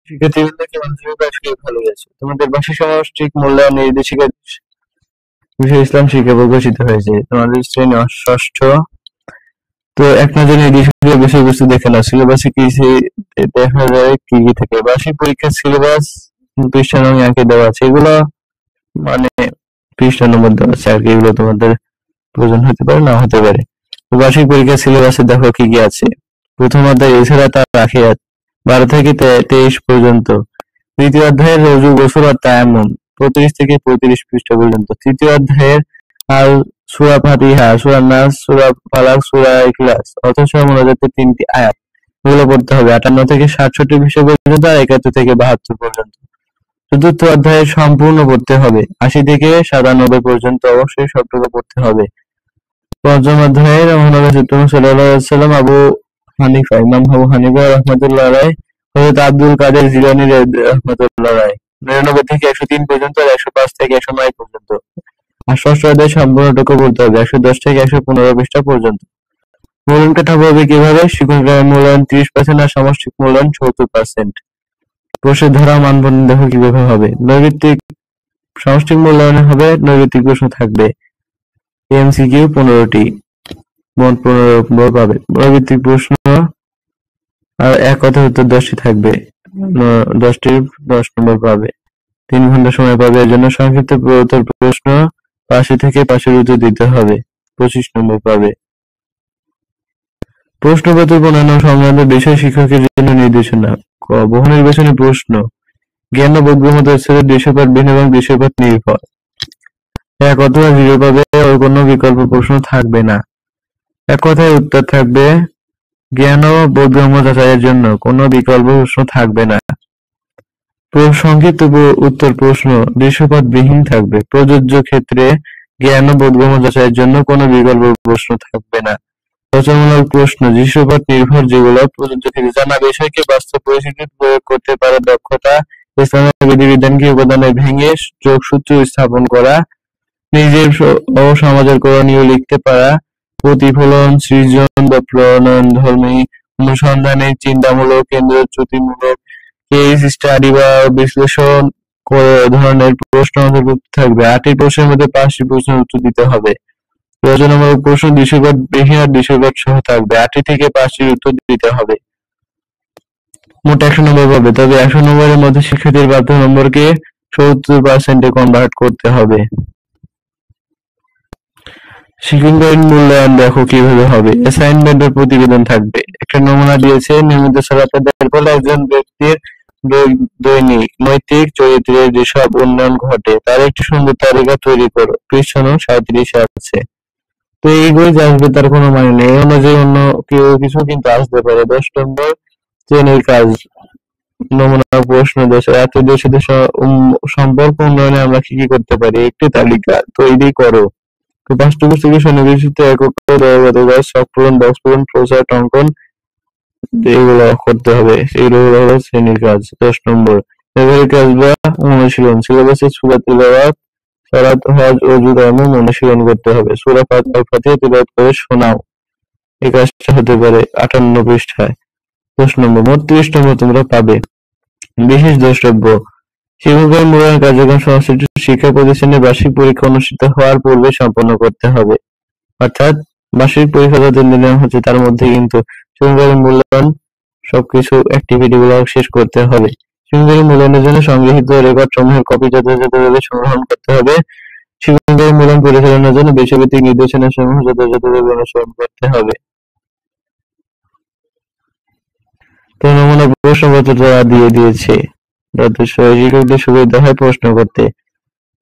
শিক্ষার্থীবৃন্দকে মাধ্যমিক আজকে ভালো গেছে। তোমাদের বার্ষিক সামষ্টিক মূল্যায়ন নির্দেশিকা বিষয় ইসলাম শিক্ষা প্রকাশিত হয়েছে। তোমাদের শ্রেণী ষষ্ঠ। তো এক নজরে নির্দেশিকা বিষয়বস্তু দেখে নাও। সিলেবাসে কি দেখা যায় কি কি থাকে। বার্ষিক পরীক্ষার সিলেবাস পৃষ্ঠা নং একে দেওয়া আছে। এগুলো মানে পৃষ্ঠা নম্বর দেওয়া আছে আর কি। এগুলো তোমাদের প্রয়োজন হতে পারে, না হতে পারে। তো বার্ষিক পরীক্ষার সিলেবাসে দেখো কি কি আছে। প্রথম অধ্যায় এছাড়া তার রাখে 12 থেকে 23 পর্যন্ত। দ্বিতীয় অধ্যায়ের রজু, গোসল আর তায়াম্মুম 35 থেকে 35 পৃষ্ঠা পর্যন্ত। তৃতীয় অধ্যায়ের আল সূরা ফাতিহা, সূরা নাস, সূরা ফালাক, সূরা ইখলাস অথচ মোনাজাতের 3টি আয়াত, এগুলো পড়তে হবে। 58 থেকে 67 পৃষ্ঠা পর্যন্ত আর 71 থেকে 72 পর্যন্ত। চতুর্থ অধ্যায়ের সম্পূর্ণ পড়তে হবে। 80 থেকে 97 পর্যন্ত অবশ্যই সবটুকু পড়তে হবে। পঞ্চম অধ্যায়ের মহানবী সাল্লাল্লাহু আলাইহি ওয়াসাল্লাম ইমাম আবু হানিফা রাহমাতুল্লাহ আলাইহি, হযরত আব্দুল কাদের জিলানী রাহমাতুল্লাহ আলাইহি 99 থেকে 103 পর্যন্ত আর 105 থেকে 109 পর্যন্ত। আর ষষ্ঠ অধ্যায় সম্পূর্ণটুকু পড়তে হবে 110 থেকে 115 পৃষ্ঠা পর্যন্ত। মূল্যায়ন কাঠামো হবে কিভাবে? শিক্ষকের মূল্যায়ন 30% আর সামষ্টিক মূল্যায়ন 70%। প্রশ্নের ধারা মানবন্ধন দেখো কিভাবে হবে। নৈর্ব্যক্তিক সামষ্টিক মূল্যায়নে হবে নৈর্ব্যক্তিক প্রশ্ন থাকবে। এমসিকিউ 15টি, মোট 15 নম্বর পাবে। নৈর্ব্যক্তিক প্রশ্ন আর এক কথার উত্তর 10টি থাকবে, 10টির 10 নম্বর পাবে। 3 ঘন্টা সময় পাবে। এর জন্য সংক্ষিপ্ত উত্তর প্রশ্ন 5 থেকে 5-এর উত্তর দিতে হবে, 25 নম্বর পাবে। প্রশ্নপত্র প্রণয়ন সংক্রান্ত বিষয় শিক্ষকের জন্য নির্দেশনা। ক বহু নির্বাচনী প্রশ্ন। জ্ঞান ও বোধগম্যতা স্তরের দৃশ্যপট ভিন্ন এবং দৃশ্যপট নির্ভর। 1 অথবা 0 পাবে, ওর কোনো বিকল্প প্রশ্ন থাকবে না। এক কথায় উত্তর থাকবে জ্ঞান ও বোধগম্য যাচাইয়ের জন্য কোনো বিকল্প প্রশ্ন থাকবে না। সংক্ষিপ্ত উত্তর প্রশ্ন দৃশ্যপটবিহীন থাকবে। প্রযোজ্য ক্ষেত্রে জ্ঞান ও বোধগম্য যাচাইয়ের জন্য কোনো বিকল্প প্রশ্ন থাকবে না। রচনামূলক প্রশ্ন দৃশ্যপট নির্ভর, যেগুলো প্রযোজ্য ক্ষেত্রে জানা বিষয়কে বাস্তব পরিস্থিতিতে প্রয়োগ করতে পারা দক্ষতা, ইসলামের বিধিবিধানকে উপাদানে ভেঙে যোগসূত্র স্থাপন করা, নিজের ও সমাজের করণীয় লিখতে পারা, প্রতিফলন, সৃজন বা প্রণয়নধর্মী, অনুসন্ধানী, চিন্তামূলক, কেন্দ্রচ্যুতিমূলক, কেস স্টাডি বা বিশ্লেষণ ধরনের প্রশ্ন অন্তর্ভুক্ত থাকবে। 8টি প্রশ্নের মধ্যে 5টি প্রশ্নের উত্তর দিতে হবে। রচনামূলক প্রশ্ন দৃশ্যপটবিহীন আর দৃশ্যপট সহ থাকবে। 8টি থেকে 5টির উত্তর দিতে হবে। মোট 100 নম্বর পাবে। তবে 100 নম্বরের মধ্যে শিক্ষার্থীর প্রাপ্ত নম্বরকে 70%-এ কনভার্ট করতে হবে। শিক্ষকের মূল্যায়ন দেখো কিভাবে হবে। অ্যাসাইনমেন্ট ও প্রতিবেদন থাকবে। একটা নমুনা দিয়েছে। নিয়মিত সালাত আদায়ের ফলে একজন ব্যক্তির দৈনিক নৈতিক চরিত্রের যেসব উন্নয়ন ঘটে তার একটি সুন্দর তালিকা তৈরি করো। পৃষ্ঠা নং 37-এ আছে। তো এইগুলো যে আসবে তার কোনো মানে নেই। এই অনুযায়ী অন্য কেউ কিছু কিন্তু আসতে পারে। 10 নম্বর শ্রেণীর কাজ। নমুনা প্রশ্ন দেশের আত্মীয়দের সাথে সম্পর্ক উন্নয়নে আমরা কি কি করতে পারি, একটি তালিকা তৈরি করো। পাঠ্যপুস্তকে সন্নিবেশিত এককে দলগত শখ পূরণ, বক্স পূরণ, ফ্লোচার্ট অঙ্কন, এগুলো করতে হবে। এগুলো হলো শ্রেণীর কাজ। 10 নম্বর ব্যবহারিক কাজ বা অনুশীলন। সিলেবাসে সূরা তিলাওয়াত, সালাত, হজ, ওযু, তায়াম্মুম অনুশীলন করতে হবে। সূরা ফাতিহা তিলাওয়াত করে শোনাও। এই কাজটা হতে পারে 58 পৃষ্ঠায়। 10 নম্বর মোট 30 নম্বর তোমরা পাবে। বিশেষ দ্রষ্টব্য। শিক্ষকের মূল্যায়ন কার্যক্রম সংশ্লিষ্ট শিক্ষা প্রতিষ্ঠানে বার্ষিক পরীক্ষা অনুষ্ঠিত হওয়ার পূর্বে সম্পন্ন করতে হবে। অর্থাৎ বার্ষিক পরীক্ষা যতদিন নেওয়া হচ্ছে তার মধ্যে কিন্তু শিক্ষকের মূল্যায়ন সবকিছু অ্যাক্টিভিটি গুলো শেষ করতে হবে। শিক্ষকের মূল্যায়নের জন্য সংগৃহীত রেকর্ড সমূহের কপি যথাযথভাবে সংগ্রহণ করতে হবে। শিক্ষকের মূল্যায়ন পরিচালনার জন্য বিষয়ভিত্তিক নির্দেশনা সমূহ যথাযথভাবে অনুসরণ করতে হবে। তো নমুনা প্রশ্নপত্র তারা দিয়ে দিয়েছে, যাতে শিক্ষকদের সুবিধা হয় প্রশ্ন করতে।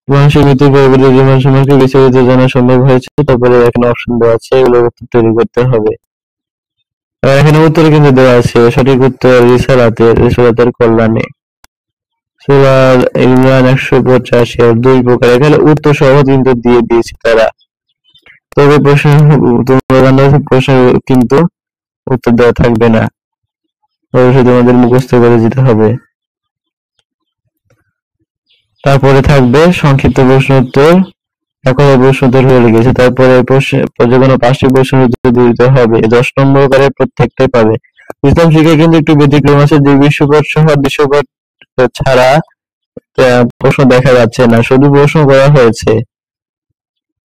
মানুষের মৃত্যুর পরবর্তী জীবন সম্পর্কে বিস্তারিত জানা সম্ভব হয়েছে। তারপরে এখানে অপশন দেওয়া আছে, এগুলোর উত্তর তৈরি করতে হবে। আর এখানে উত্তর কিন্তু দেওয়া আছে। সঠিক উত্তর রিসালাতের কল্যাণে। সূরা ইমরান 185 2 প্রকার। এখানে উত্তর সহ কিন্তু দিয়ে দিয়েছে তারা। তবে প্রশ্ন তোমরা জানো প্রশ্ন কিন্তু উত্তর দেওয়া থাকবে না, অবশ্যই তোমাদের মুখস্থ করে যেতে হবে। তারপরে থাকবে সংক্ষিপ্ত প্রশ্ন উত্তর, একবার প্রশ্ন উত্তর হয়ে গেছে। তারপরে যে কোনো 5টি প্রশ্নের উত্তর দিতে হবে। 10 নম্বর করে প্রত্যেকটাই পাবে। ইসলাম শিক্ষায় কিন্তু একটু ব্যতিক্রম আছে। যে বিশ্বপট সহ দৃশ্যপট ছাড়া প্রশ্ন দেখা যাচ্ছে না, শুধু প্রশ্ন করা হয়েছে।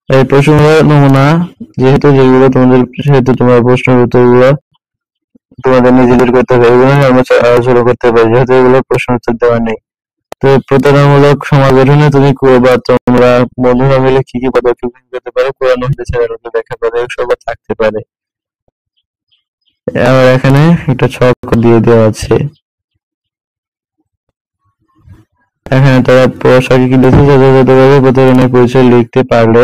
এই প্রশ্নগুলোর নমুনা যেগুলো তোমাদের, সেহেতু তোমার প্রশ্নের উত্তরগুলো তোমাদের নিজেদের করতে হবে, এগুলো নিয়ে আমরা আলোচনা করতে পারি, যেহেতু এগুলো প্রশ্ন উত্তর দেওয়া নেই। তো প্রতারণামূলক সমাজ গঠনে তুমি বা তোমরা বন্ধুরা মিলে কি কি পদক্ষেপ নিতে পারো, কোরআন হাদিসের আলোকে ব্যাখ্যা করে সব থাকতে পারে। আর এখানে একটা ছক দিয়ে দেওয়া আছে, এখানে তারা পোশাকে কি লিখেছে, যথাযথভাবে প্রতারণার পরিচয় লিখতে পারলে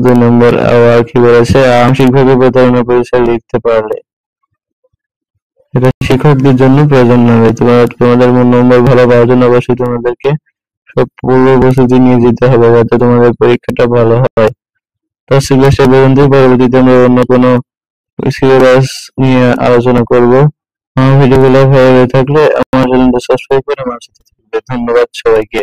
2 নম্বর। আবার কি বলেছে, আংশিকভাবে প্রতারণার পরিচয় লিখতে পারলে, এটা শিক্ষকদের জন্য প্রয়োজন নয়। তোমাদের নম্বর ভালো পাওয়ার জন্য অবশ্যই তোমাদেরকে সব পূর্ব প্রস্তুতি নিয়ে যেতে হবে, যাতে তোমাদের পরীক্ষাটা ভালো হয়। তো সিলেবাসে পরবর্তীতে আমরা অন্য কোনো সিলেবাস নিয়ে আলোচনা করব। আমার ভিডিওগুলো ভালো লেগে থাকলে আমার চ্যানেলটা সাবস্ক্রাইব করে আমার সাথে থাকবে। ধন্যবাদ সবাইকে।